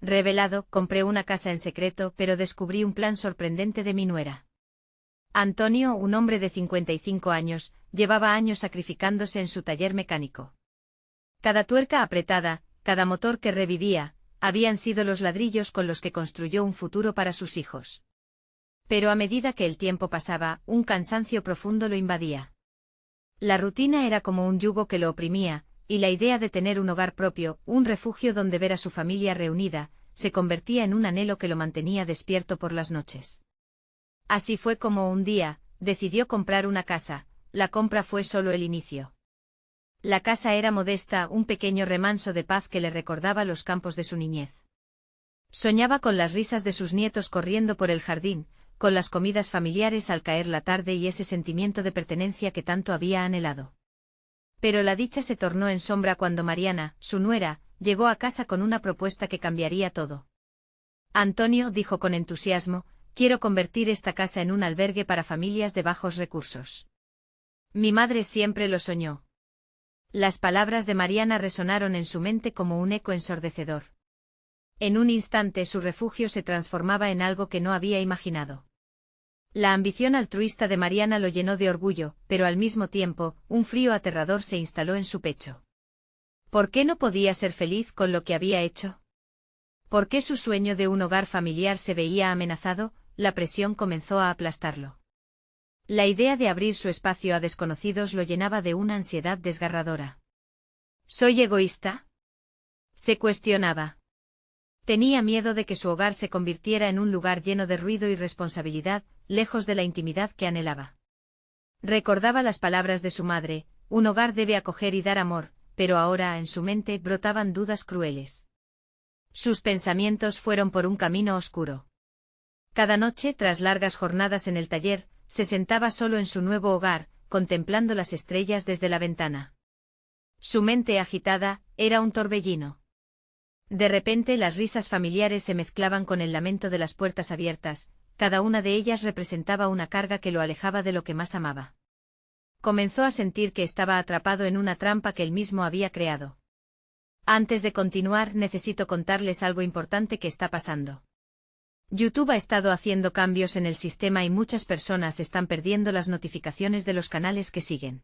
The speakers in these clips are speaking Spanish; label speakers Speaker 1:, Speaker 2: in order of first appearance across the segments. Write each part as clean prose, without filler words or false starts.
Speaker 1: Revelado, compré una casa en secreto, pero descubrí un plan sorprendente de mi nuera. Antonio, un hombre de 55 años, llevaba años sacrificándose en su taller mecánico. Cada tuerca apretada, cada motor que revivía, habían sido los ladrillos con los que construyó un futuro para sus hijos. Pero a medida que el tiempo pasaba, un cansancio profundo lo invadía. La rutina era como un yugo que lo oprimía, y la idea de tener un hogar propio, un refugio donde ver a su familia reunida, se convertía en un anhelo que lo mantenía despierto por las noches. Así fue como un día, decidió comprar una casa. La compra fue solo el inicio. La casa era modesta, un pequeño remanso de paz que le recordaba los campos de su niñez. Soñaba con las risas de sus nietos corriendo por el jardín, con las comidas familiares al caer la tarde y ese sentimiento de pertenencia que tanto había anhelado. Pero la dicha se tornó en sombra cuando Mariana, su nuera, llegó a casa con una propuesta que cambiaría todo. Antonio, dijo con entusiasmo, quiero convertir esta casa en un albergue para familias de bajos recursos. Mi madre siempre lo soñó. Las palabras de Mariana resonaron en su mente como un eco ensordecedor. En un instante su refugio se transformaba en algo que no había imaginado. La ambición altruista de Mariana lo llenó de orgullo, pero al mismo tiempo, un frío aterrador se instaló en su pecho. ¿Por qué no podía ser feliz con lo que había hecho? ¿Por qué su sueño de un hogar familiar se veía amenazado? La presión comenzó a aplastarlo. La idea de abrir su espacio a desconocidos lo llenaba de una ansiedad desgarradora. ¿Soy egoísta?, se cuestionaba. Tenía miedo de que su hogar se convirtiera en un lugar lleno de ruido y responsabilidad, lejos de la intimidad que anhelaba. Recordaba las palabras de su madre, un hogar debe acoger y dar amor, pero ahora en su mente brotaban dudas crueles. Sus pensamientos fueron por un camino oscuro. Cada noche, tras largas jornadas en el taller, se sentaba solo en su nuevo hogar, contemplando las estrellas desde la ventana. Su mente agitada era un torbellino. De repente las risas familiares se mezclaban con el lamento de las puertas abiertas, cada una de ellas representaba una carga que lo alejaba de lo que más amaba. Comenzó a sentir que estaba atrapado en una trampa que él mismo había creado. Antes de continuar, necesito contarles algo importante que está pasando. YouTube ha estado haciendo cambios en el sistema y muchas personas están perdiendo las notificaciones de los canales que siguen.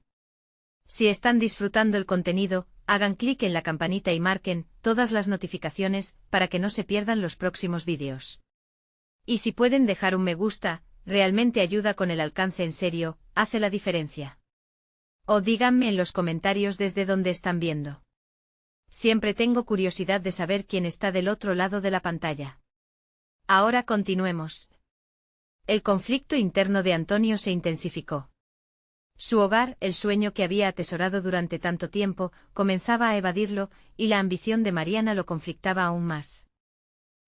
Speaker 1: Si están disfrutando el contenido, hagan clic en la campanita y marquen todas las notificaciones para que no se pierdan los próximos vídeos. Y si pueden dejar un me gusta, realmente ayuda con el alcance, en serio, hace la diferencia. O díganme en los comentarios desde dónde están viendo. Siempre tengo curiosidad de saber quién está del otro lado de la pantalla. Ahora continuemos. El conflicto interno de Antonio se intensificó. Su hogar, el sueño que había atesorado durante tanto tiempo, comenzaba a evadirlo, y la ambición de Mariana lo conflictaba aún más.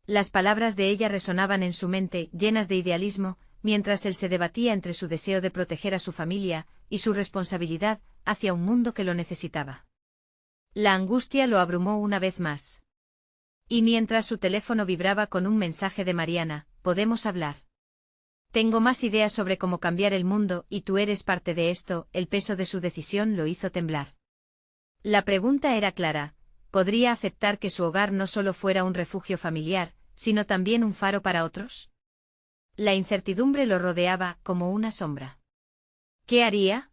Speaker 1: Las palabras de ella resonaban en su mente, llenas de idealismo, mientras él se debatía entre su deseo de proteger a su familia y su responsabilidad hacia un mundo que lo necesitaba. La angustia lo abrumó una vez más. Y mientras su teléfono vibraba con un mensaje de Mariana, ¿podemos hablar? Tengo más ideas sobre cómo cambiar el mundo y tú eres parte de esto. El peso de su decisión lo hizo temblar. La pregunta era clara, ¿podría aceptar que su hogar no solo fuera un refugio familiar, sino también un faro para otros? La incertidumbre lo rodeaba como una sombra. ¿Qué haría?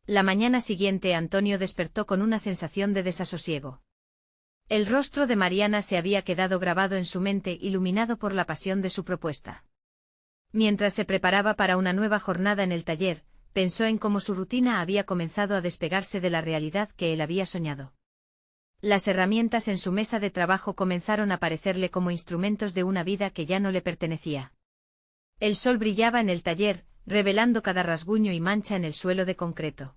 Speaker 1: La mañana siguiente Antonio despertó con una sensación de desasosiego. El rostro de Mariana se había quedado grabado en su mente, iluminado por la pasión de su propuesta. Mientras se preparaba para una nueva jornada en el taller, pensó en cómo su rutina había comenzado a despegarse de la realidad que él había soñado. Las herramientas en su mesa de trabajo comenzaron a parecerle como instrumentos de una vida que ya no le pertenecía. El sol brillaba en el taller, revelando cada rasguño y mancha en el suelo de concreto.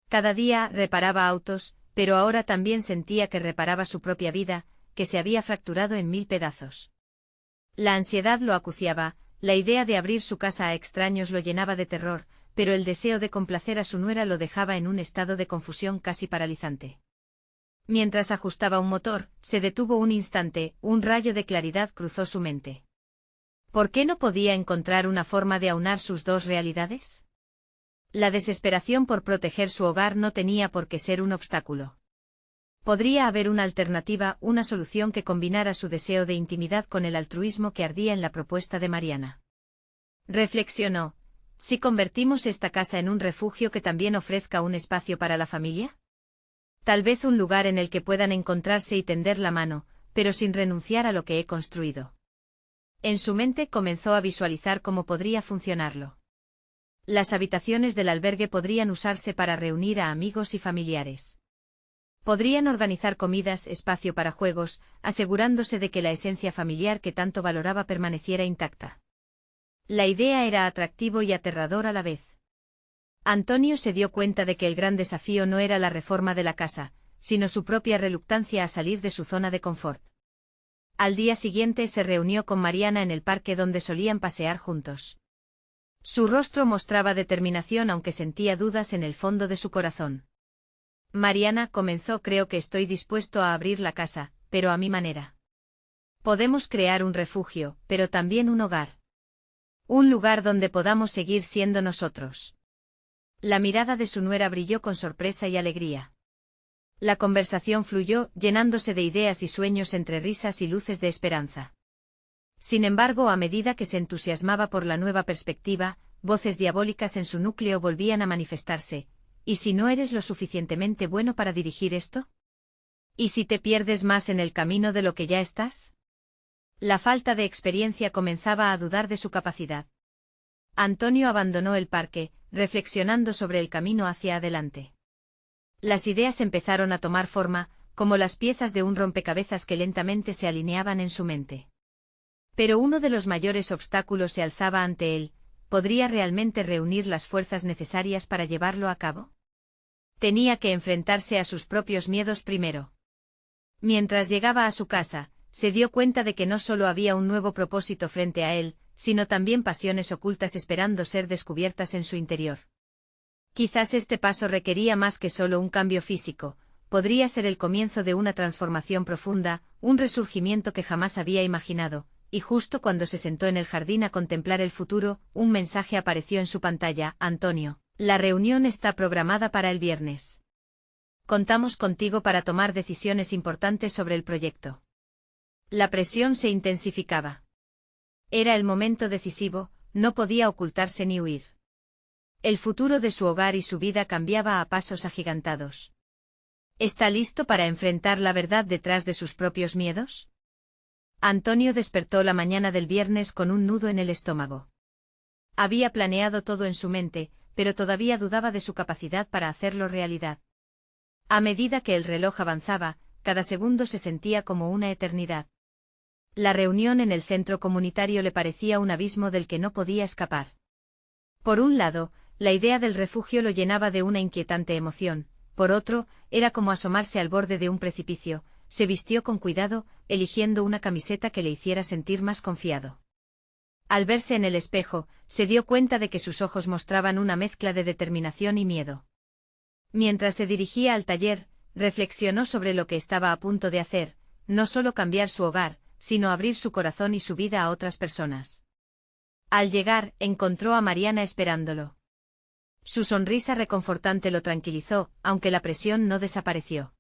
Speaker 1: Cada día reparaba autos, pero ahora también sentía que reparaba su propia vida, que se había fracturado en 1000 pedazos. La ansiedad lo acuciaba, la idea de abrir su casa a extraños lo llenaba de terror, pero el deseo de complacer a su nuera lo dejaba en un estado de confusión casi paralizante. Mientras ajustaba un motor, se detuvo un instante, un rayo de claridad cruzó su mente. ¿Por qué no podía encontrar una forma de aunar sus dos realidades? La desesperación por proteger su hogar no tenía por qué ser un obstáculo. Podría haber una alternativa, una solución que combinara su deseo de intimidad con el altruismo que ardía en la propuesta de Mariana. Reflexionó: ¿si convertimos esta casa en un refugio que también ofrezca un espacio para la familia? Tal vez un lugar en el que puedan encontrarse y tender la mano, pero sin renunciar a lo que he construido. En su mente comenzó a visualizar cómo podría funcionarlo. Las habitaciones del albergue podrían usarse para reunir a amigos y familiares. Podrían organizar comidas, espacio para juegos, asegurándose de que la esencia familiar que tanto valoraba permaneciera intacta. La idea era atractivo y aterrador a la vez. Antonio se dio cuenta de que el gran desafío no era la reforma de la casa, sino su propia reluctancia a salir de su zona de confort. Al día siguiente se reunió con Mariana en el parque donde solían pasear juntos. Su rostro mostraba determinación aunque sentía dudas en el fondo de su corazón. Mariana comenzó: creo que estoy dispuesto a abrir la casa, pero a mi manera. Podemos crear un refugio, pero también un hogar. Un lugar donde podamos seguir siendo nosotros. La mirada de su nuera brilló con sorpresa y alegría. La conversación fluyó, llenándose de ideas y sueños entre risas y luces de esperanza. Sin embargo, a medida que se entusiasmaba por la nueva perspectiva, voces diabólicas en su núcleo volvían a manifestarse. ¿Y si no eres lo suficientemente bueno para dirigir esto? ¿Y si te pierdes más en el camino de lo que ya estás? La falta de experiencia comenzaba a dudar de su capacidad. Antonio abandonó el parque, reflexionando sobre el camino hacia adelante. Las ideas empezaron a tomar forma, como las piezas de un rompecabezas que lentamente se alineaban en su mente. Pero uno de los mayores obstáculos se alzaba ante él: ¿podría realmente reunir las fuerzas necesarias para llevarlo a cabo? Tenía que enfrentarse a sus propios miedos primero. Mientras llegaba a su casa, se dio cuenta de que no solo había un nuevo propósito frente a él, sino también pasiones ocultas esperando ser descubiertas en su interior. Quizás este paso requería más que solo un cambio físico, podría ser el comienzo de una transformación profunda, un resurgimiento que jamás había imaginado, y justo cuando se sentó en el jardín a contemplar el futuro, un mensaje apareció en su pantalla: Antonio, la reunión está programada para el viernes. Contamos contigo para tomar decisiones importantes sobre el proyecto. La presión se intensificaba. Era el momento decisivo, no podía ocultarse ni huir. El futuro de su hogar y su vida cambiaba a pasos agigantados. ¿Está listo para enfrentar la verdad detrás de sus propios miedos? Antonio despertó la mañana del viernes con un nudo en el estómago. Había planeado todo en su mente, pero todavía dudaba de su capacidad para hacerlo realidad. A medida que el reloj avanzaba, cada segundo se sentía como una eternidad. La reunión en el centro comunitario le parecía un abismo del que no podía escapar. Por un lado, la idea del refugio lo llenaba de una inquietante emoción, por otro, era como asomarse al borde de un precipicio. Se vistió con cuidado, eligiendo una camiseta que le hiciera sentir más confiado. Al verse en el espejo, se dio cuenta de que sus ojos mostraban una mezcla de determinación y miedo. Mientras se dirigía al taller, reflexionó sobre lo que estaba a punto de hacer: no solo cambiar su hogar, sino abrir su corazón y su vida a otras personas. Al llegar, encontró a Mariana esperándolo. Su sonrisa reconfortante lo tranquilizó, aunque la presión no desapareció.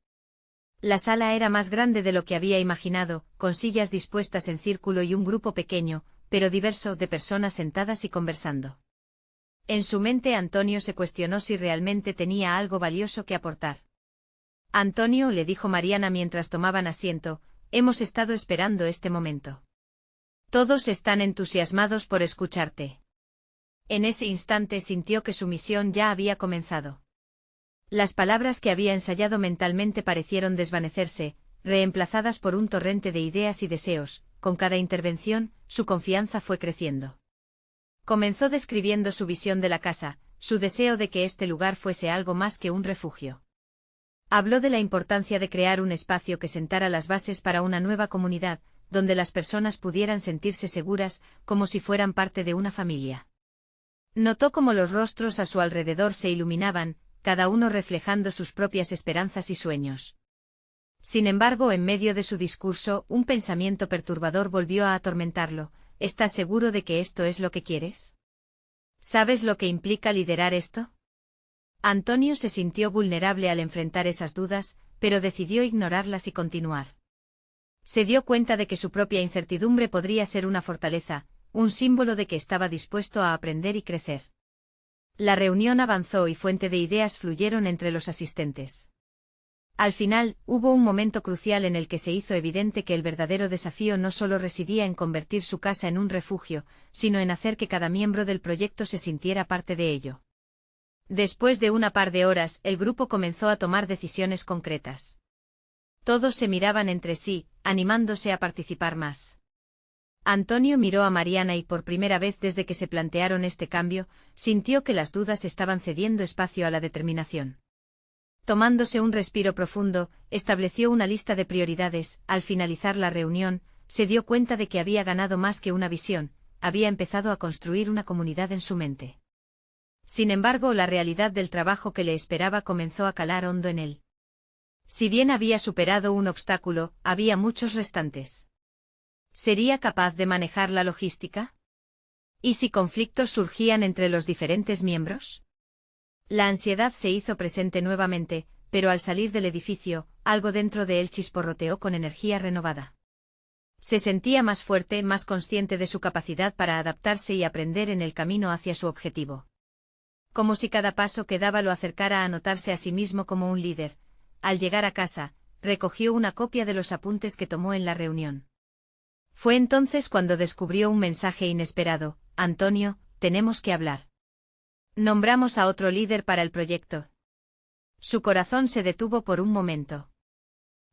Speaker 1: La sala era más grande de lo que había imaginado, con sillas dispuestas en círculo y un grupo pequeño, pero diverso, de personas sentadas y conversando. En su mente Antonio se cuestionó si realmente tenía algo valioso que aportar. Antonio, le dijo Mariana mientras tomaban asiento, hemos estado esperando este momento. Todos están entusiasmados por escucharte. En ese instante sintió que su misión ya había comenzado. Las palabras que había ensayado mentalmente parecieron desvanecerse, reemplazadas por un torrente de ideas y deseos. Con cada intervención, su confianza fue creciendo. Comenzó describiendo su visión de la casa, su deseo de que este lugar fuese algo más que un refugio. Habló de la importancia de crear un espacio que sentara las bases para una nueva comunidad, donde las personas pudieran sentirse seguras, como si fueran parte de una familia. Notó cómo los rostros a su alrededor se iluminaban, cada uno reflejando sus propias esperanzas y sueños. Sin embargo, en medio de su discurso, un pensamiento perturbador volvió a atormentarlo: ¿estás seguro de que esto es lo que quieres? ¿Sabes lo que implica liderar esto? Antonio se sintió vulnerable al enfrentar esas dudas, pero decidió ignorarlas y continuar. Se dio cuenta de que su propia incertidumbre podría ser una fortaleza, un símbolo de que estaba dispuesto a aprender y crecer. La reunión avanzó y fuente de ideas fluyeron entre los asistentes. Al final, hubo un momento crucial en el que se hizo evidente que el verdadero desafío no solo residía en convertir su casa en un refugio, sino en hacer que cada miembro del proyecto se sintiera parte de ello. Después de una par de horas, el grupo comenzó a tomar decisiones concretas. Todos se miraban entre sí, animándose a participar más. Antonio miró a Mariana y por primera vez desde que se plantearon este cambio, sintió que las dudas estaban cediendo espacio a la determinación. Tomándose un respiro profundo, estableció una lista de prioridades. Al finalizar la reunión, se dio cuenta de que había ganado más que una visión, había empezado a construir una comunidad en su mente. Sin embargo, la realidad del trabajo que le esperaba comenzó a calar hondo en él. Si bien había superado un obstáculo, había muchos restantes. ¿Sería capaz de manejar la logística? ¿Y si conflictos surgían entre los diferentes miembros? La ansiedad se hizo presente nuevamente, pero al salir del edificio, algo dentro de él chisporroteó con energía renovada. Se sentía más fuerte, más consciente de su capacidad para adaptarse y aprender en el camino hacia su objetivo. Como si cada paso que daba lo acercara a notarse a sí mismo como un líder. Al llegar a casa, recogió una copia de los apuntes que tomó en la reunión. Fue entonces cuando descubrió un mensaje inesperado: Antonio, tenemos que hablar. Nombramos a otro líder para el proyecto. Su corazón se detuvo por un momento.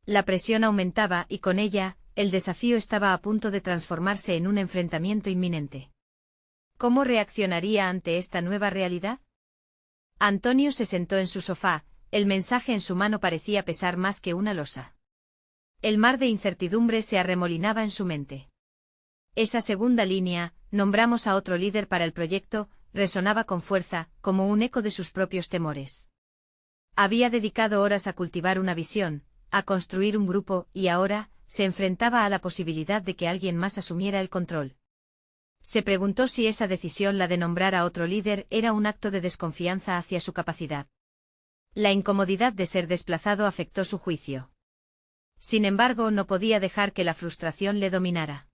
Speaker 1: La presión aumentaba y con ella, el desafío estaba a punto de transformarse en un enfrentamiento inminente. ¿Cómo reaccionaría ante esta nueva realidad? Antonio se sentó en su sofá, el mensaje en su mano parecía pesar más que una losa. El mar de incertidumbre se arremolinaba en su mente. Esa segunda línea, nombramos a otro líder para el proyecto, resonaba con fuerza, como un eco de sus propios temores. Había dedicado horas a cultivar una visión, a construir un grupo, y ahora, se enfrentaba a la posibilidad de que alguien más asumiera el control. Se preguntó si esa decisión, la de nombrar a otro líder, era un acto de desconfianza hacia su capacidad. La incomodidad de ser desplazado afectó su juicio. Sin embargo, no podía dejar que la frustración le dominara.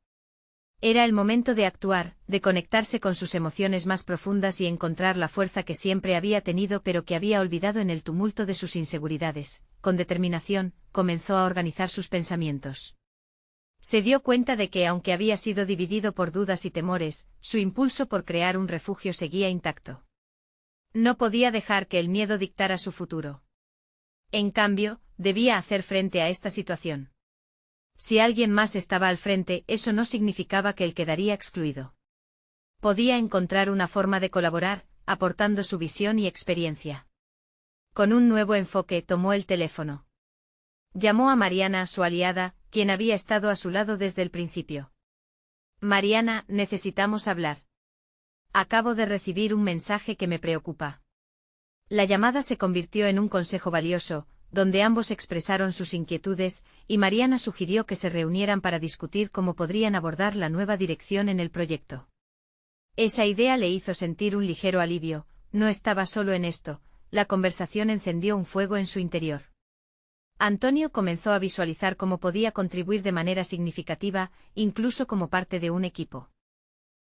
Speaker 1: Era el momento de actuar, de conectarse con sus emociones más profundas y encontrar la fuerza que siempre había tenido pero que había olvidado en el tumulto de sus inseguridades. Con determinación, comenzó a organizar sus pensamientos. Se dio cuenta de que, aunque había sido dividido por dudas y temores, su impulso por crear un refugio seguía intacto. No podía dejar que el miedo dictara su futuro. En cambio, debía hacer frente a esta situación. Si alguien más estaba al frente, eso no significaba que él quedaría excluido. Podía encontrar una forma de colaborar, aportando su visión y experiencia. Con un nuevo enfoque, tomó el teléfono. Llamó a Mariana, su aliada, quien había estado a su lado desde el principio. Mariana, necesitamos hablar. Acabo de recibir un mensaje que me preocupa. La llamada se convirtió en un consejo valioso, donde ambos expresaron sus inquietudes, y Mariana sugirió que se reunieran para discutir cómo podrían abordar la nueva dirección en el proyecto. Esa idea le hizo sentir un ligero alivio, no estaba solo en esto, la conversación encendió un fuego en su interior. Antonio comenzó a visualizar cómo podía contribuir de manera significativa, incluso como parte de un equipo.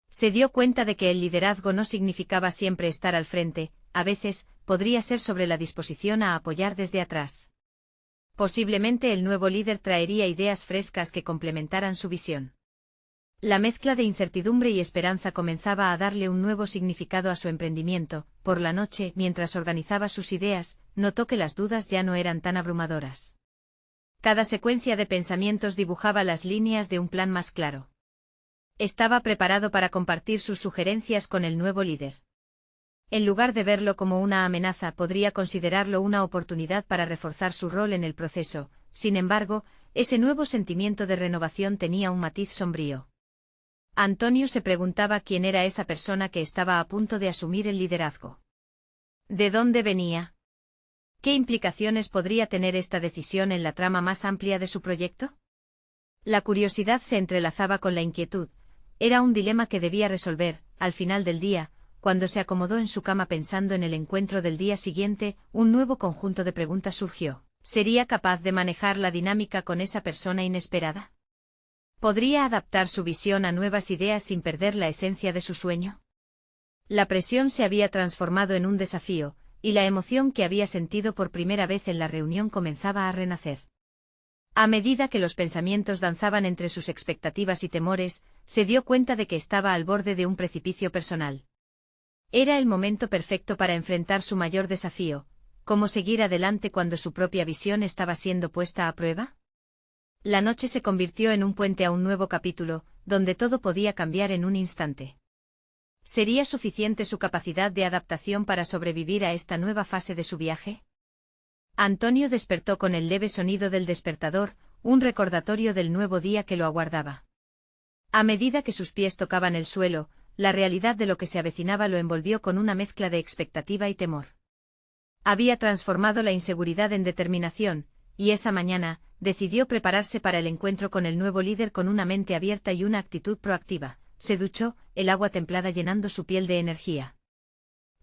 Speaker 1: Se dio cuenta de que el liderazgo no significaba siempre estar al frente, a veces, podría ser sobre la disposición a apoyar desde atrás. Posiblemente el nuevo líder traería ideas frescas que complementaran su visión. La mezcla de incertidumbre y esperanza comenzaba a darle un nuevo significado a su emprendimiento. Por la noche, mientras organizaba sus ideas, notó que las dudas ya no eran tan abrumadoras. Cada secuencia de pensamientos dibujaba las líneas de un plan más claro. Estaba preparado para compartir sus sugerencias con el nuevo líder. En lugar de verlo como una amenaza, podría considerarlo una oportunidad para reforzar su rol en el proceso. Sin embargo, ese nuevo sentimiento de renovación tenía un matiz sombrío. Antonio se preguntaba quién era esa persona que estaba a punto de asumir el liderazgo. ¿De dónde venía? ¿Qué implicaciones podría tener esta decisión en la trama más amplia de su proyecto? La curiosidad se entrelazaba con la inquietud. Era un dilema que debía resolver. Al final del día, cuando se acomodó en su cama pensando en el encuentro del día siguiente, un nuevo conjunto de preguntas surgió. ¿Sería capaz de manejar la dinámica con esa persona inesperada? ¿Podría adaptar su visión a nuevas ideas sin perder la esencia de su sueño? La presión se había transformado en un desafío, y la emoción que había sentido por primera vez en la reunión comenzaba a renacer. A medida que los pensamientos danzaban entre sus expectativas y temores, se dio cuenta de que estaba al borde de un precipicio personal. Era el momento perfecto para enfrentar su mayor desafío: ¿cómo seguir adelante cuando su propia visión estaba siendo puesta a prueba? La noche se convirtió en un puente a un nuevo capítulo, donde todo podía cambiar en un instante. ¿Sería suficiente su capacidad de adaptación para sobrevivir a esta nueva fase de su viaje? Antonio despertó con el leve sonido del despertador, un recordatorio del nuevo día que lo aguardaba. A medida que sus pies tocaban el suelo, la realidad de lo que se avecinaba lo envolvió con una mezcla de expectativa y temor. Había transformado la inseguridad en determinación, y esa mañana, decidió prepararse para el encuentro con el nuevo líder con una mente abierta y una actitud proactiva. Se duchó, el agua templada llenando su piel de energía.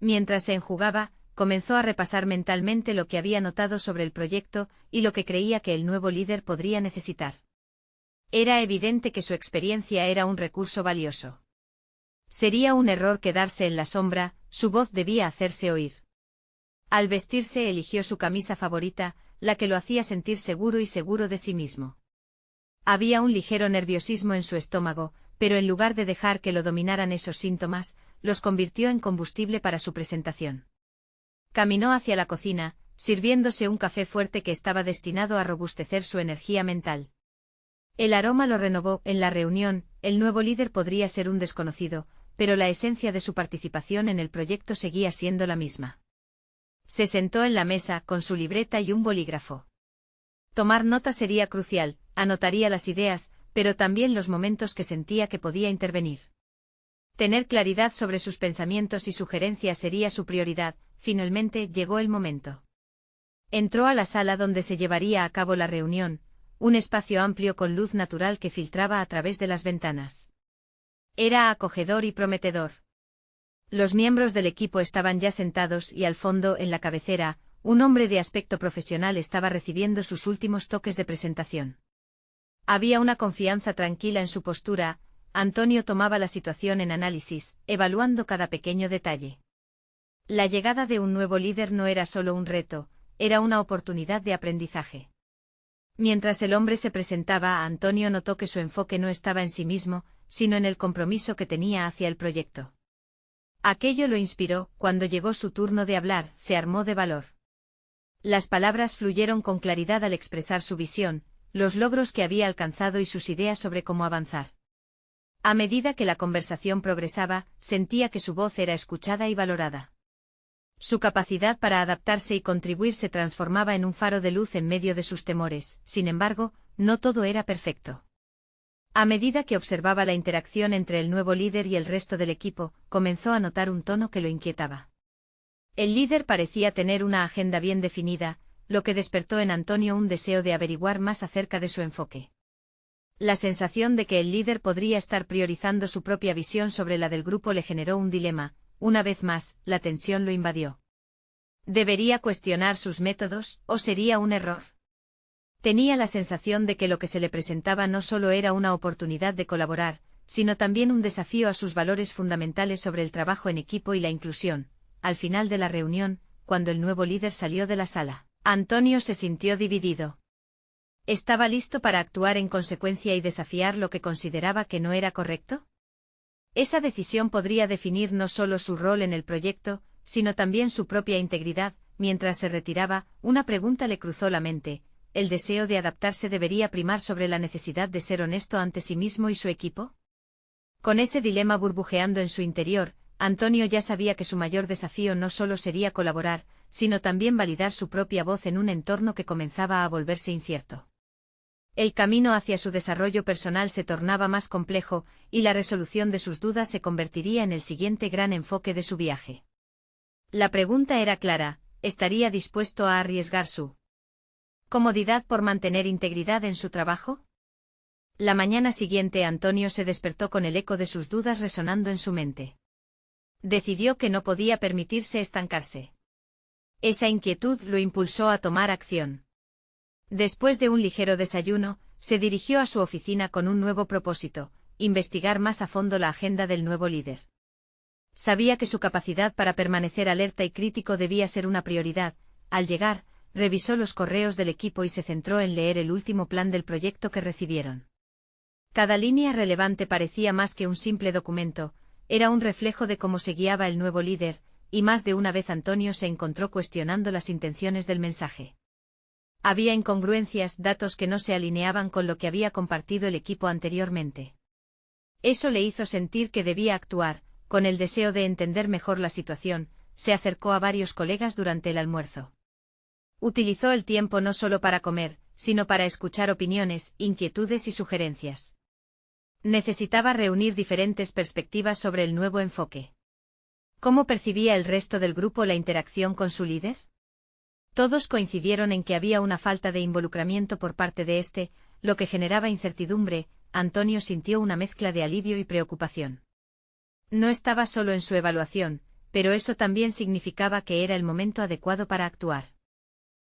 Speaker 1: Mientras se enjugaba, comenzó a repasar mentalmente lo que había notado sobre el proyecto y lo que creía que el nuevo líder podría necesitar. Era evidente que su experiencia era un recurso valioso. Sería un error quedarse en la sombra, su voz debía hacerse oír. Al vestirse eligió su camisa favorita, la que lo hacía sentir seguro y seguro de sí mismo. Había un ligero nerviosismo en su estómago, pero en lugar de dejar que lo dominaran esos síntomas, los convirtió en combustible para su presentación. Caminó hacia la cocina, sirviéndose un café fuerte que estaba destinado a robustecer su energía mental. El aroma lo renovó. En la reunión, el nuevo líder podría ser un desconocido, pero la esencia de su participación en el proyecto seguía siendo la misma. Se sentó en la mesa, con su libreta y un bolígrafo. Tomar nota sería crucial, anotaría las ideas, pero también los momentos que sentía que podía intervenir. Tener claridad sobre sus pensamientos y sugerencias sería su prioridad. Finalmente llegó el momento. Entró a la sala donde se llevaría a cabo la reunión, un espacio amplio con luz natural que filtraba a través de las ventanas. Era acogedor y prometedor. Los miembros del equipo estaban ya sentados y al fondo, en la cabecera, un hombre de aspecto profesional estaba recibiendo sus últimos toques de presentación. Había una confianza tranquila en su postura. Antonio tomaba la situación en análisis, evaluando cada pequeño detalle. La llegada de un nuevo líder no era solo un reto, era una oportunidad de aprendizaje. Mientras el hombre se presentaba, Antonio notó que su enfoque no estaba en sí mismo, sino en el compromiso que tenía hacia el proyecto. Aquello lo inspiró. Cuando llegó su turno de hablar, se armó de valor. Las palabras fluyeron con claridad al expresar su visión, los logros que había alcanzado y sus ideas sobre cómo avanzar. A medida que la conversación progresaba, sentía que su voz era escuchada y valorada. Su capacidad para adaptarse y contribuir se transformaba en un faro de luz en medio de sus temores. Sin embargo, no todo era perfecto. A medida que observaba la interacción entre el nuevo líder y el resto del equipo, comenzó a notar un tono que lo inquietaba. El líder parecía tener una agenda bien definida, lo que despertó en Antonio un deseo de averiguar más acerca de su enfoque. La sensación de que el líder podría estar priorizando su propia visión sobre la del grupo le generó un dilema. Una vez más, la tensión lo invadió. ¿Debería cuestionar sus métodos, o sería un error? Tenía la sensación de que lo que se le presentaba no solo era una oportunidad de colaborar, sino también un desafío a sus valores fundamentales sobre el trabajo en equipo y la inclusión. Al final de la reunión, cuando el nuevo líder salió de la sala, Antonio se sintió dividido. ¿Estaba listo para actuar en consecuencia y desafiar lo que consideraba que no era correcto? Esa decisión podría definir no solo su rol en el proyecto, sino también su propia integridad. Mientras se retiraba, una pregunta le cruzó la mente: ¿el deseo de adaptarse debería primar sobre la necesidad de ser honesto ante sí mismo y su equipo? Con ese dilema burbujeando en su interior, Antonio ya sabía que su mayor desafío no solo sería colaborar, sino también validar su propia voz en un entorno que comenzaba a volverse incierto. El camino hacia su desarrollo personal se tornaba más complejo, y la resolución de sus dudas se convertiría en el siguiente gran enfoque de su viaje. La pregunta era clara: ¿estaría dispuesto a arriesgar su comodidad por mantener integridad en su trabajo? La mañana siguiente Antonio se despertó con el eco de sus dudas resonando en su mente. Decidió que no podía permitirse estancarse. Esa inquietud lo impulsó a tomar acción. Después de un ligero desayuno, se dirigió a su oficina con un nuevo propósito: investigar más a fondo la agenda del nuevo líder. Sabía que su capacidad para permanecer alerta y crítico debía ser una prioridad. Al llegar, revisó los correos del equipo y se centró en leer el último plan del proyecto que recibieron. Cada línea relevante parecía más que un simple documento, era un reflejo de cómo se guiaba el nuevo líder, y más de una vez Antonio se encontró cuestionando las intenciones del mensaje. Había incongruencias, datos que no se alineaban con lo que había compartido el equipo anteriormente. Eso le hizo sentir que debía actuar. Con el deseo de entender mejor la situación, se acercó a varios colegas durante el almuerzo. Utilizó el tiempo no solo para comer, sino para escuchar opiniones, inquietudes y sugerencias. Necesitaba reunir diferentes perspectivas sobre el nuevo enfoque. ¿Cómo percibía el resto del grupo la interacción con su líder? Todos coincidieron en que había una falta de involucramiento por parte de este, lo que generaba incertidumbre. Antonio sintió una mezcla de alivio y preocupación. No estaba solo en su evaluación, pero eso también significaba que era el momento adecuado para actuar.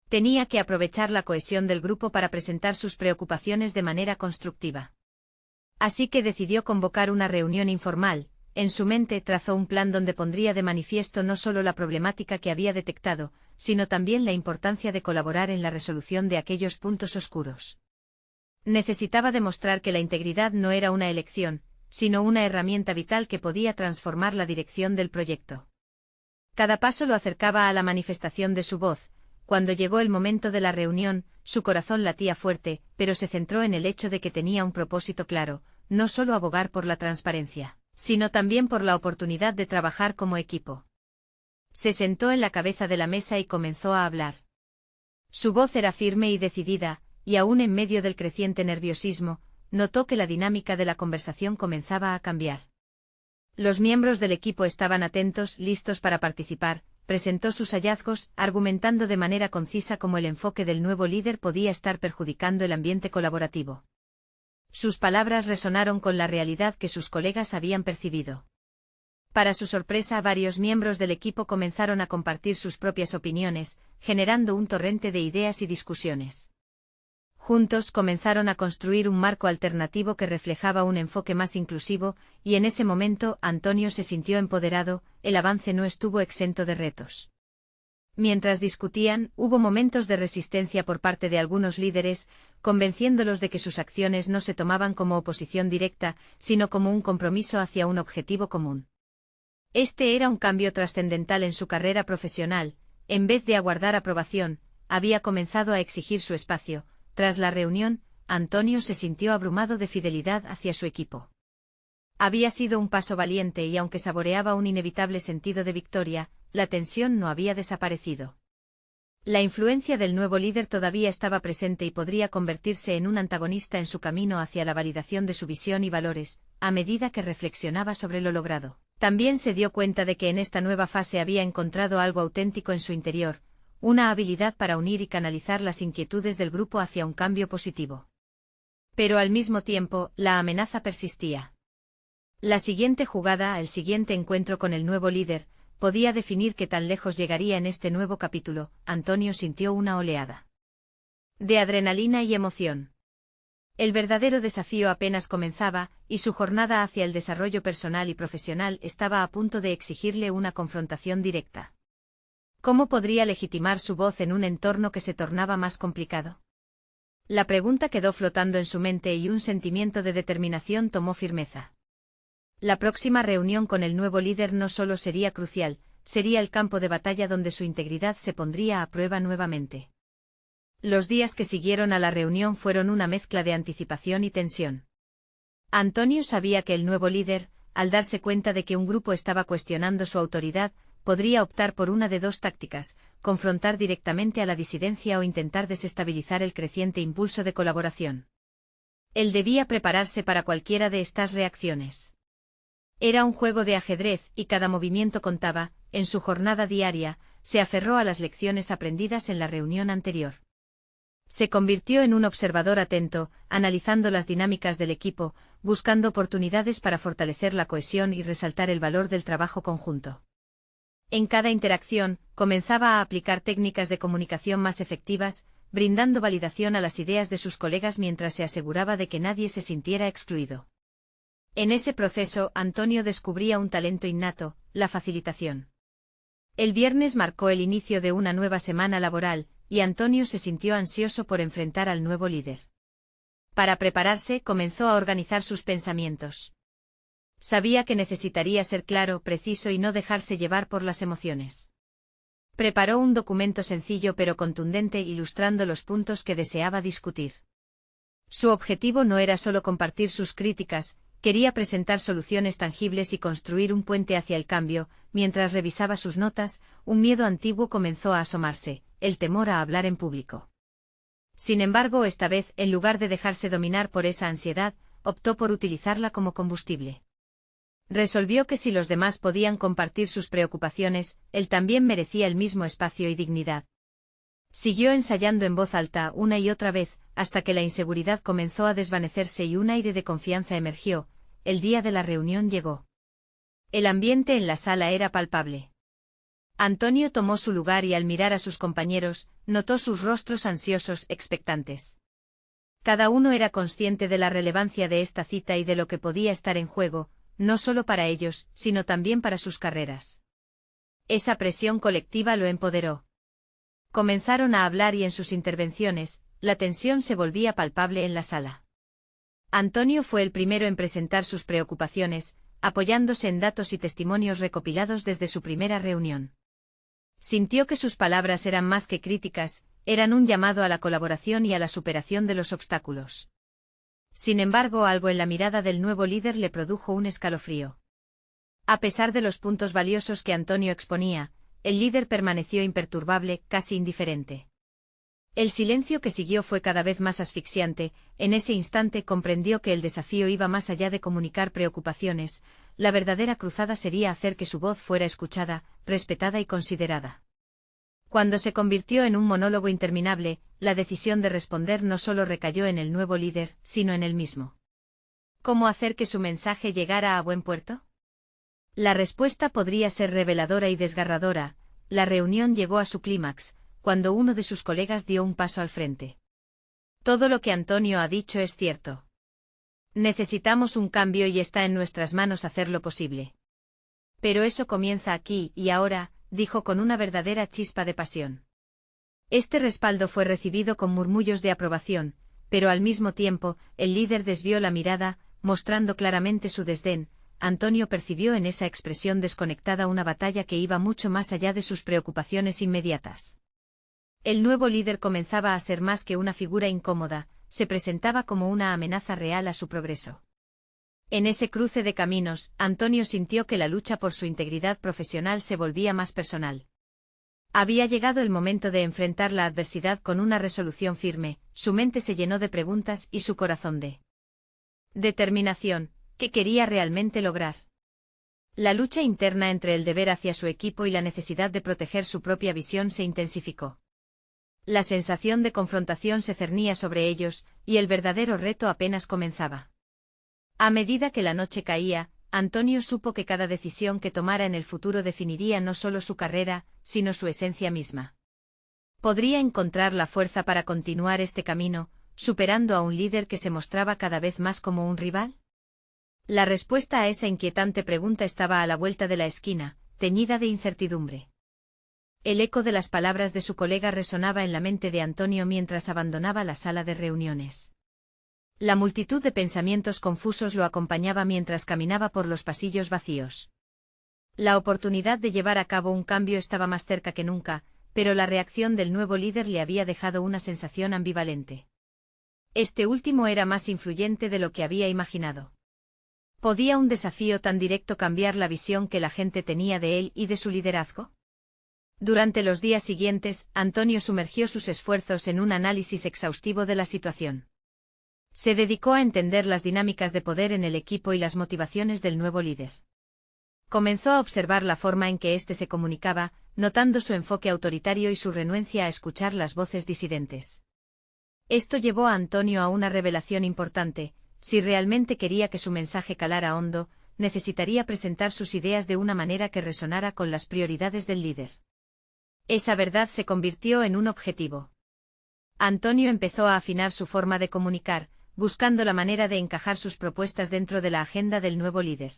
Speaker 1: Tenía que aprovechar la cohesión del grupo para presentar sus preocupaciones de manera constructiva. Así que decidió convocar una reunión informal. En su mente trazó un plan donde pondría de manifiesto no solo la problemática que había detectado, sino también la importancia de colaborar en la resolución de aquellos puntos oscuros. Necesitaba demostrar que la integridad no era una elección, sino una herramienta vital que podía transformar la dirección del proyecto. Cada paso lo acercaba a la manifestación de su voz. Cuando llegó el momento de la reunión, su corazón latía fuerte, pero se centró en el hecho de que tenía un propósito claro: no solo abogar por la transparencia, sino también por la oportunidad de trabajar como equipo. Se sentó en la cabeza de la mesa y comenzó a hablar. Su voz era firme y decidida, y aún en medio del creciente nerviosismo, notó que la dinámica de la conversación comenzaba a cambiar. Los miembros del equipo estaban atentos, listos para participar. Presentó sus hallazgos, argumentando de manera concisa cómo el enfoque del nuevo líder podía estar perjudicando el ambiente colaborativo. Sus palabras resonaron con la realidad que sus colegas habían percibido. Para su sorpresa, varios miembros del equipo comenzaron a compartir sus propias opiniones, generando un torrente de ideas y discusiones. Juntos comenzaron a construir un marco alternativo que reflejaba un enfoque más inclusivo, y en ese momento Antonio se sintió empoderado. El avance no estuvo exento de retos. Mientras discutían, hubo momentos de resistencia por parte de algunos líderes, convenciéndolos de que sus acciones no se tomaban como oposición directa, sino como un compromiso hacia un objetivo común. Este era un cambio trascendental en su carrera profesional. En vez de aguardar aprobación, había comenzado a exigir su espacio. Tras la reunión, Antonio se sintió abrumado de fidelidad hacia su equipo. Había sido un paso valiente y aunque saboreaba un inevitable sentido de victoria, la tensión no había desaparecido. La influencia del nuevo líder todavía estaba presente y podría convertirse en un antagonista en su camino hacia la validación de su visión y valores. A medida que reflexionaba sobre lo logrado, también se dio cuenta de que en esta nueva fase había encontrado algo auténtico en su interior: una habilidad para unir y canalizar las inquietudes del grupo hacia un cambio positivo. Pero al mismo tiempo, la amenaza persistía. La siguiente jugada, el siguiente encuentro con el nuevo líder, podía definir qué tan lejos llegaría en este nuevo capítulo. Antonio sintió una oleada de adrenalina y emoción. El verdadero desafío apenas comenzaba, y su jornada hacia el desarrollo personal y profesional estaba a punto de exigirle una confrontación directa. ¿Cómo podría legitimar su voz en un entorno que se tornaba más complicado? La pregunta quedó flotando en su mente y un sentimiento de determinación tomó firmeza. La próxima reunión con el nuevo líder no solo sería crucial, sería el campo de batalla donde su integridad se pondría a prueba nuevamente. Los días que siguieron a la reunión fueron una mezcla de anticipación y tensión. Antonio sabía que el nuevo líder, al darse cuenta de que un grupo estaba cuestionando su autoridad, podría optar por una de dos tácticas: confrontar directamente a la disidencia o intentar desestabilizar el creciente impulso de colaboración. Él debía prepararse para cualquiera de estas reacciones. Era un juego de ajedrez, y cada movimiento contaba. En su jornada diaria, se aferró a las lecciones aprendidas en la reunión anterior. Se convirtió en un observador atento, analizando las dinámicas del equipo, buscando oportunidades para fortalecer la cohesión y resaltar el valor del trabajo conjunto. En cada interacción, comenzaba a aplicar técnicas de comunicación más efectivas, brindando validación a las ideas de sus colegas mientras se aseguraba de que nadie se sintiera excluido. En ese proceso, Antonio descubría un talento innato, la facilitación. El viernes marcó el inicio de una nueva semana laboral, y Antonio se sintió ansioso por enfrentar al nuevo líder. Para prepararse, comenzó a organizar sus pensamientos. Sabía que necesitaría ser claro, preciso y no dejarse llevar por las emociones. Preparó un documento sencillo pero contundente ilustrando los puntos que deseaba discutir. Su objetivo no era solo compartir sus críticas, quería presentar soluciones tangibles y construir un puente hacia el cambio. Mientras revisaba sus notas, un miedo antiguo comenzó a asomarse, el temor a hablar en público. Sin embargo, esta vez, en lugar de dejarse dominar por esa ansiedad, optó por utilizarla como combustible. Resolvió que si los demás podían compartir sus preocupaciones, él también merecía el mismo espacio y dignidad. Siguió ensayando en voz alta una y otra vez, hasta que la inseguridad comenzó a desvanecerse y un aire de confianza emergió. El día de la reunión llegó. El ambiente en la sala era palpable. Antonio tomó su lugar y al mirar a sus compañeros, notó sus rostros ansiosos, expectantes. Cada uno era consciente de la relevancia de esta cita y de lo que podía estar en juego, no solo para ellos, sino también para sus carreras. Esa presión colectiva lo empoderó. Comenzaron a hablar y en sus intervenciones, la tensión se volvía palpable en la sala. Antonio fue el primero en presentar sus preocupaciones, apoyándose en datos y testimonios recopilados desde su primera reunión. Sintió que sus palabras eran más que críticas, eran un llamado a la colaboración y a la superación de los obstáculos. Sin embargo, algo en la mirada del nuevo líder le produjo un escalofrío. A pesar de los puntos valiosos que Antonio exponía, el líder permaneció imperturbable, casi indiferente. El silencio que siguió fue cada vez más asfixiante. En ese instante comprendió que el desafío iba más allá de comunicar preocupaciones, la verdadera cruzada sería hacer que su voz fuera escuchada, respetada y considerada. Cuando se convirtió en un monólogo interminable, la decisión de responder no solo recayó en el nuevo líder, sino en él mismo. ¿Cómo hacer que su mensaje llegara a buen puerto? La respuesta podría ser reveladora y desgarradora. La reunión llegó a su clímax, cuando uno de sus colegas dio un paso al frente. Todo lo que Antonio ha dicho es cierto. Necesitamos un cambio y está en nuestras manos hacerlo posible. Pero eso comienza aquí y ahora, dijo con una verdadera chispa de pasión. Este respaldo fue recibido con murmullos de aprobación, pero al mismo tiempo, el líder desvió la mirada, mostrando claramente su desdén. Antonio percibió en esa expresión desconectada una batalla que iba mucho más allá de sus preocupaciones inmediatas. El nuevo líder comenzaba a ser más que una figura incómoda, se presentaba como una amenaza real a su progreso. En ese cruce de caminos, Antonio sintió que la lucha por su integridad profesional se volvía más personal. Había llegado el momento de enfrentar la adversidad con una resolución firme, su mente se llenó de preguntas y su corazón de determinación. ¿Qué quería realmente lograr? La lucha interna entre el deber hacia su equipo y la necesidad de proteger su propia visión se intensificó. La sensación de confrontación se cernía sobre ellos, y el verdadero reto apenas comenzaba. A medida que la noche caía, Antonio supo que cada decisión que tomara en el futuro definiría no solo su carrera, sino su esencia misma. ¿Podría encontrar la fuerza para continuar este camino, superando a un líder que se mostraba cada vez más como un rival? La respuesta a esa inquietante pregunta estaba a la vuelta de la esquina, teñida de incertidumbre. El eco de las palabras de su colega resonaba en la mente de Antonio mientras abandonaba la sala de reuniones. La multitud de pensamientos confusos lo acompañaba mientras caminaba por los pasillos vacíos. La oportunidad de llevar a cabo un cambio estaba más cerca que nunca, pero la reacción del nuevo líder le había dejado una sensación ambivalente. Este último era más influyente de lo que había imaginado. ¿Podía un desafío tan directo cambiar la visión que la gente tenía de él y de su liderazgo? Durante los días siguientes, Antonio sumergió sus esfuerzos en un análisis exhaustivo de la situación. Se dedicó a entender las dinámicas de poder en el equipo y las motivaciones del nuevo líder. Comenzó a observar la forma en que éste se comunicaba, notando su enfoque autoritario y su renuencia a escuchar las voces disidentes. Esto llevó a Antonio a una revelación importante: si realmente quería que su mensaje calara hondo, necesitaría presentar sus ideas de una manera que resonara con las prioridades del líder. Esa verdad se convirtió en un objetivo. Antonio empezó a afinar su forma de comunicar, buscando la manera de encajar sus propuestas dentro de la agenda del nuevo líder.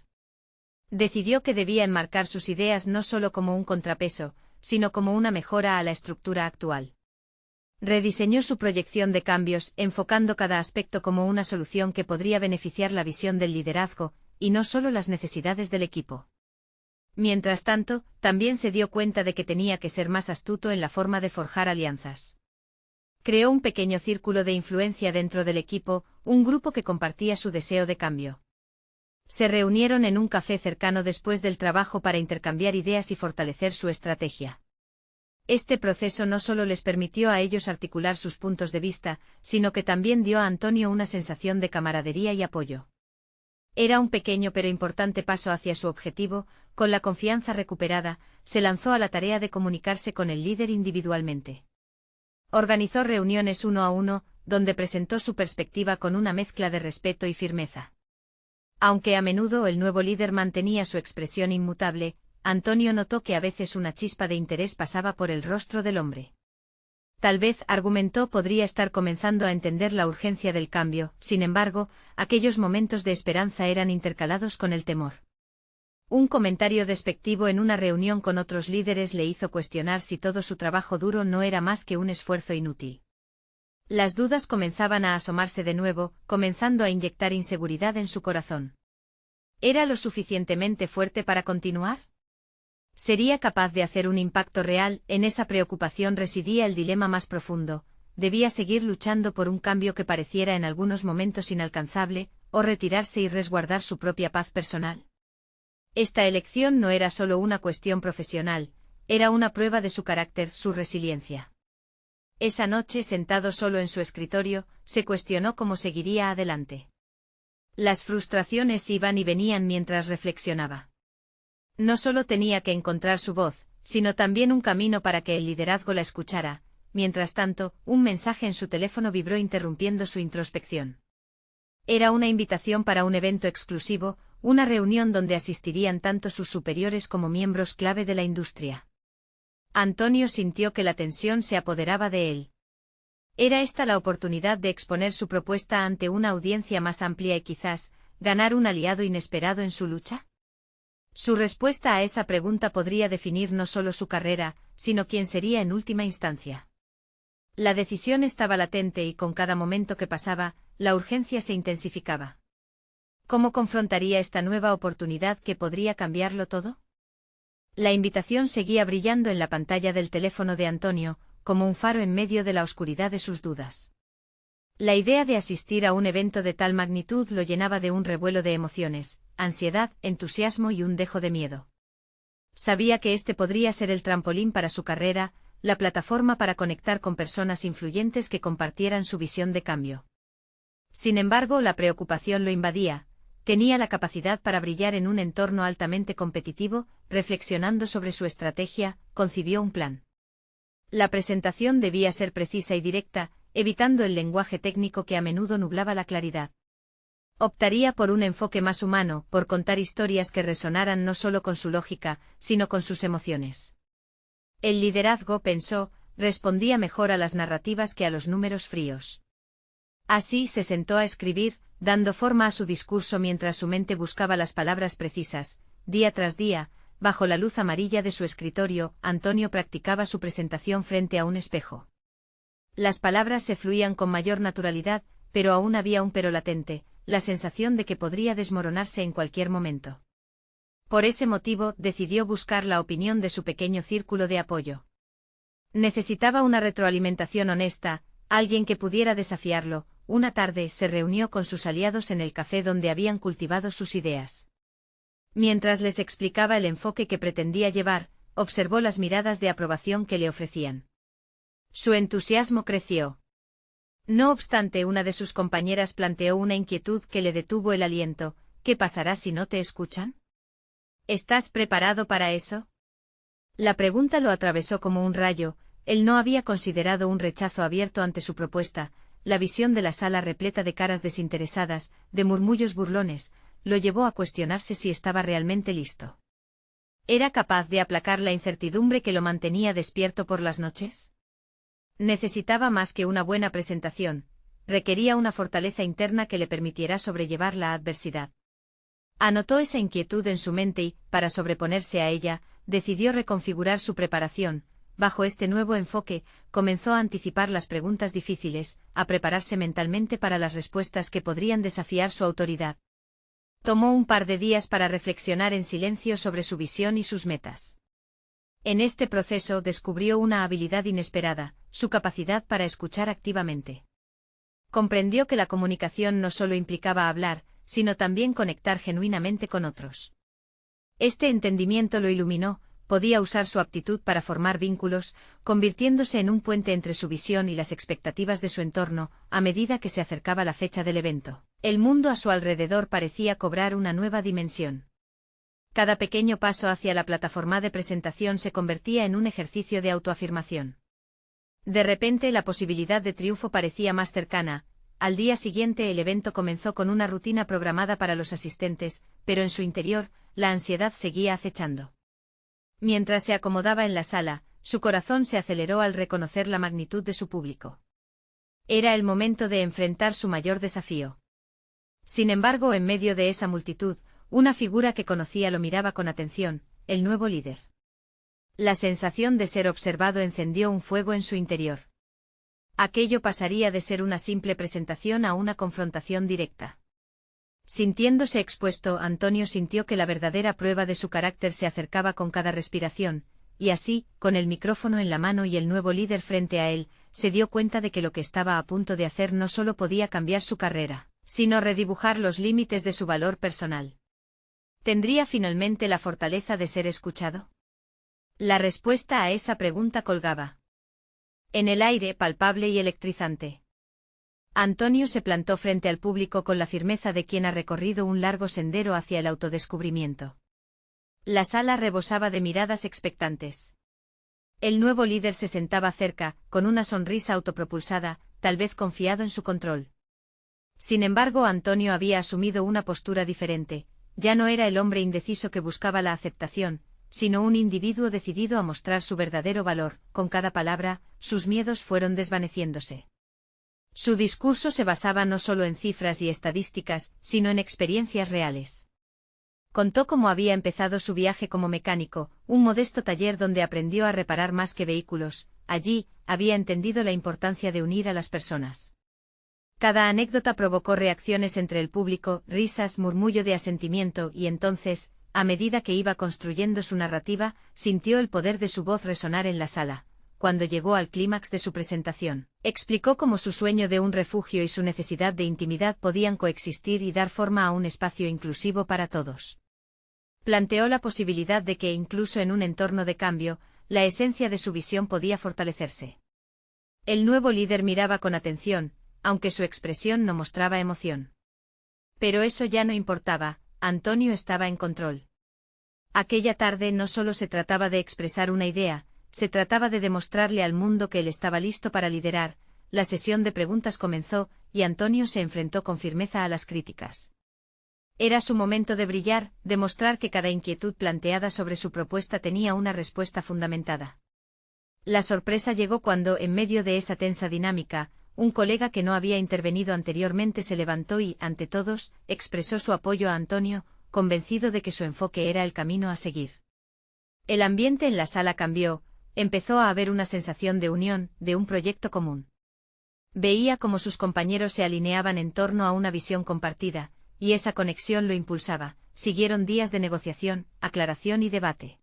Speaker 1: Decidió que debía enmarcar sus ideas no solo como un contrapeso, sino como una mejora a la estructura actual. Rediseñó su proyección de cambios, enfocando cada aspecto como una solución que podría beneficiar la visión del liderazgo, y no solo las necesidades del equipo. Mientras tanto, también se dio cuenta de que tenía que ser más astuto en la forma de forjar alianzas. Creó un pequeño círculo de influencia dentro del equipo, un grupo que compartía su deseo de cambio. Se reunieron en un café cercano después del trabajo para intercambiar ideas y fortalecer su estrategia. Este proceso no solo les permitió a ellos articular sus puntos de vista, sino que también dio a Antonio una sensación de camaradería y apoyo. Era un pequeño pero importante paso hacia su objetivo. Con la confianza recuperada, se lanzó a la tarea de comunicarse con el líder individualmente. Organizó reuniones uno a uno, donde presentó su perspectiva con una mezcla de respeto y firmeza. Aunque a menudo el nuevo líder mantenía su expresión inmutable, Antonio notó que a veces una chispa de interés pasaba por el rostro del hombre. Tal vez, argumentó, podría estar comenzando a entender la urgencia del cambio. Sin embargo, aquellos momentos de esperanza eran intercalados con el temor. Un comentario despectivo en una reunión con otros líderes le hizo cuestionar si todo su trabajo duro no era más que un esfuerzo inútil. Las dudas comenzaban a asomarse de nuevo, comenzando a inyectar inseguridad en su corazón. ¿Era lo suficientemente fuerte para continuar? ¿Sería capaz de hacer un impacto real? En esa preocupación residía el dilema más profundo. ¿Debía seguir luchando por un cambio que pareciera en algunos momentos inalcanzable, o retirarse y resguardar su propia paz personal? Esta elección no era solo una cuestión profesional, era una prueba de su carácter, su resiliencia. Esa noche, sentado solo en su escritorio, se cuestionó cómo seguiría adelante. Las frustraciones iban y venían mientras reflexionaba. No solo tenía que encontrar su voz, sino también un camino para que el liderazgo la escuchara. Mientras tanto, un mensaje en su teléfono vibró interrumpiendo su introspección. Era una invitación para un evento exclusivo, una reunión donde asistirían tanto sus superiores como miembros clave de la industria. Antonio sintió que la tensión se apoderaba de él. ¿Era esta la oportunidad de exponer su propuesta ante una audiencia más amplia y quizás ganar un aliado inesperado en su lucha? Su respuesta a esa pregunta podría definir no solo su carrera, sino quién sería en última instancia. La decisión estaba latente y con cada momento que pasaba, la urgencia se intensificaba. ¿Cómo confrontaría esta nueva oportunidad que podría cambiarlo todo? La invitación seguía brillando en la pantalla del teléfono de Antonio, como un faro en medio de la oscuridad de sus dudas. La idea de asistir a un evento de tal magnitud lo llenaba de un revuelo de emociones, ansiedad, entusiasmo y un dejo de miedo. Sabía que este podría ser el trampolín para su carrera, la plataforma para conectar con personas influyentes que compartieran su visión de cambio. Sin embargo, la preocupación lo invadía. Tenía la capacidad para brillar en un entorno altamente competitivo. Reflexionando sobre su estrategia, concibió un plan. La presentación debía ser precisa y directa, evitando el lenguaje técnico que a menudo nublaba la claridad. Optaría por un enfoque más humano, por contar historias que resonaran no solo con su lógica, sino con sus emociones. El liderazgo, pensó, respondía mejor a las narrativas que a los números fríos. Así se sentó a escribir, dando forma a su discurso mientras su mente buscaba las palabras precisas. Día tras día, bajo la luz amarilla de su escritorio, Antonio practicaba su presentación frente a un espejo. Las palabras se fluían con mayor naturalidad, pero aún había un pero latente, la sensación de que podría desmoronarse en cualquier momento. Por ese motivo, decidió buscar la opinión de su pequeño círculo de apoyo. Necesitaba una retroalimentación honesta, alguien que pudiera desafiarlo. Una tarde se reunió con sus aliados en el café donde habían cultivado sus ideas. Mientras les explicaba el enfoque que pretendía llevar, observó las miradas de aprobación que le ofrecían. Su entusiasmo creció. No obstante, una de sus compañeras planteó una inquietud que le detuvo el aliento. ¿Qué pasará si no te escuchan? ¿Estás preparado para eso? La pregunta lo atravesó como un rayo. Él no había considerado un rechazo abierto ante su propuesta. La visión de la sala repleta de caras desinteresadas, de murmullos burlones, lo llevó a cuestionarse si estaba realmente listo. ¿Era capaz de aplacar la incertidumbre que lo mantenía despierto por las noches? Necesitaba más que una buena presentación, requería una fortaleza interna que le permitiera sobrellevar la adversidad. Anotó esa inquietud en su mente y, para sobreponerse a ella, decidió reconfigurar su preparación. Bajo este nuevo enfoque, comenzó a anticipar las preguntas difíciles, a prepararse mentalmente para las respuestas que podrían desafiar su autoridad. Tomó un par de días para reflexionar en silencio sobre su visión y sus metas. En este proceso descubrió una habilidad inesperada, su capacidad para escuchar activamente. Comprendió que la comunicación no solo implicaba hablar, sino también conectar genuinamente con otros. Este entendimiento lo iluminó, podía usar su aptitud para formar vínculos, convirtiéndose en un puente entre su visión y las expectativas de su entorno. A medida que se acercaba la fecha del evento, el mundo a su alrededor parecía cobrar una nueva dimensión. Cada pequeño paso hacia la plataforma de presentación se convertía en un ejercicio de autoafirmación. De repente la posibilidad de triunfo parecía más cercana. Al día siguiente el evento comenzó con una rutina programada para los asistentes, pero en su interior, la ansiedad seguía acechando. Mientras se acomodaba en la sala, su corazón se aceleró al reconocer la magnitud de su público. Era el momento de enfrentar su mayor desafío. Sin embargo, en medio de esa multitud, una figura que conocía lo miraba con atención, el nuevo líder. La sensación de ser observado encendió un fuego en su interior. Aquello pasaría de ser una simple presentación a una confrontación directa. Sintiéndose expuesto, Antonio sintió que la verdadera prueba de su carácter se acercaba con cada respiración, y así, con el micrófono en la mano y el nuevo líder frente a él, se dio cuenta de que lo que estaba a punto de hacer no solo podía cambiar su carrera, sino redibujar los límites de su valor personal. ¿Tendría finalmente la fortaleza de ser escuchado? La respuesta a esa pregunta colgaba en el aire, palpable y electrizante. Antonio se plantó frente al público con la firmeza de quien ha recorrido un largo sendero hacia el autodescubrimiento. La sala rebosaba de miradas expectantes. El nuevo líder se sentaba cerca, con una sonrisa autopropulsada, tal vez confiado en su control. Sin embargo, Antonio había asumido una postura diferente. Ya no era el hombre indeciso que buscaba la aceptación, sino un individuo decidido a mostrar su verdadero valor. Con cada palabra, sus miedos fueron desvaneciéndose. Su discurso se basaba no solo en cifras y estadísticas, sino en experiencias reales. Contó cómo había empezado su viaje como mecánico, un modesto taller donde aprendió a reparar más que vehículos. Allí, había entendido la importancia de unir a las personas. Cada anécdota provocó reacciones entre el público, risas, murmullo de asentimiento, y entonces, a medida que iba construyendo su narrativa, sintió el poder de su voz resonar en la sala. Cuando llegó al clímax de su presentación, explicó cómo su sueño de un refugio y su necesidad de intimidad podían coexistir y dar forma a un espacio inclusivo para todos. Planteó la posibilidad de que, incluso en un entorno de cambio, la esencia de su visión podía fortalecerse. El nuevo líder miraba con atención, aunque su expresión no mostraba emoción. Pero eso ya no importaba, Antonio estaba en control. Aquella tarde no solo se trataba de expresar una idea, se trataba de demostrarle al mundo que él estaba listo para liderar. La sesión de preguntas comenzó, y Antonio se enfrentó con firmeza a las críticas. Era su momento de brillar, demostrar que cada inquietud planteada sobre su propuesta tenía una respuesta fundamentada. La sorpresa llegó cuando, en medio de esa tensa dinámica, un colega que no había intervenido anteriormente se levantó y, ante todos, expresó su apoyo a Antonio, convencido de que su enfoque era el camino a seguir. El ambiente en la sala cambió, empezó a haber una sensación de unión, de un proyecto común. Veía cómo sus compañeros se alineaban en torno a una visión compartida, y esa conexión lo impulsaba. Siguieron días de negociación, aclaración y debate.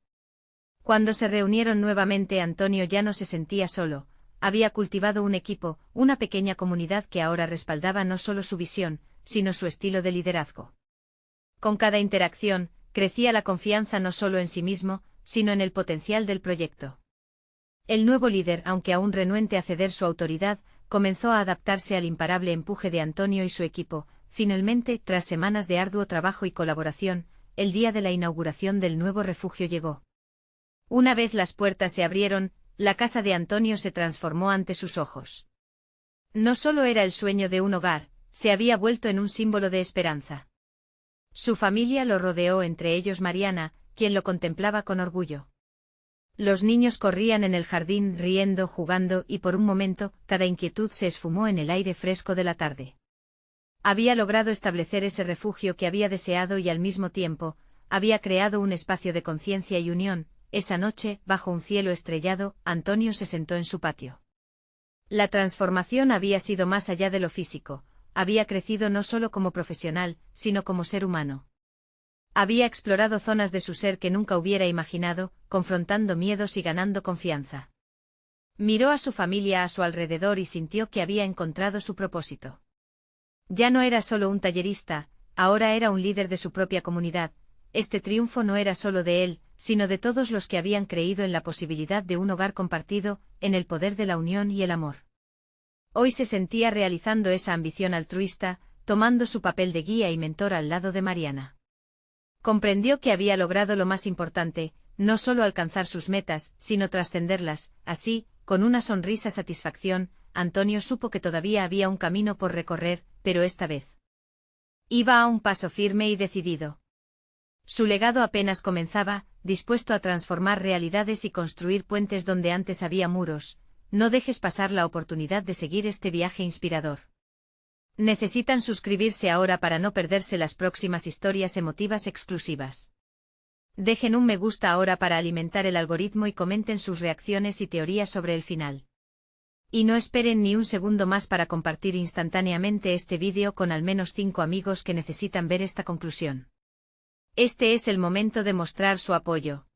Speaker 1: Cuando se reunieron nuevamente, Antonio ya no se sentía solo. Había cultivado un equipo, una pequeña comunidad que ahora respaldaba no solo su visión, sino su estilo de liderazgo. Con cada interacción, crecía la confianza no solo en sí mismo, sino en el potencial del proyecto. El nuevo líder, aunque aún renuente a ceder su autoridad, comenzó a adaptarse al imparable empuje de Antonio y su equipo. Finalmente, tras semanas de arduo trabajo y colaboración, el día de la inauguración del nuevo refugio llegó. Una vez las puertas se abrieron, la casa de Antonio se transformó ante sus ojos. No solo era el sueño de un hogar, se había vuelto en un símbolo de esperanza. Su familia lo rodeó, entre ellos Mariana, quien lo contemplaba con orgullo. Los niños corrían en el jardín riendo, jugando y por un momento, cada inquietud se esfumó en el aire fresco de la tarde. Había logrado establecer ese refugio que había deseado y al mismo tiempo, había creado un espacio de conciencia y unión. Esa noche, bajo un cielo estrellado, Antonio se sentó en su patio. La transformación había sido más allá de lo físico, había crecido no solo como profesional, sino como ser humano. Había explorado zonas de su ser que nunca hubiera imaginado, confrontando miedos y ganando confianza. Miró a su familia a su alrededor y sintió que había encontrado su propósito. Ya no era solo un tallerista, ahora era un líder de su propia comunidad. Este triunfo no era solo de él, sino de todos los que habían creído en la posibilidad de un hogar compartido, en el poder de la unión y el amor. Hoy se sentía realizando esa ambición altruista, tomando su papel de guía y mentor al lado de Mariana. Comprendió que había logrado lo más importante, no solo alcanzar sus metas, sino trascenderlas. Así, con una sonrisa satisfacción, Antonio supo que todavía había un camino por recorrer, pero esta vez iba a un paso firme y decidido. Su legado apenas comenzaba, dispuesto a transformar realidades y construir puentes donde antes había muros. No dejes pasar la oportunidad de seguir este viaje inspirador. Necesitan suscribirse ahora para no perderse las próximas historias emotivas exclusivas. Dejen un me gusta ahora para alimentar el algoritmo y comenten sus reacciones y teorías sobre el final. Y no esperen ni un segundo más para compartir instantáneamente este vídeo con al menos 5 amigos que necesitan ver esta conclusión. Este es el momento de mostrar su apoyo.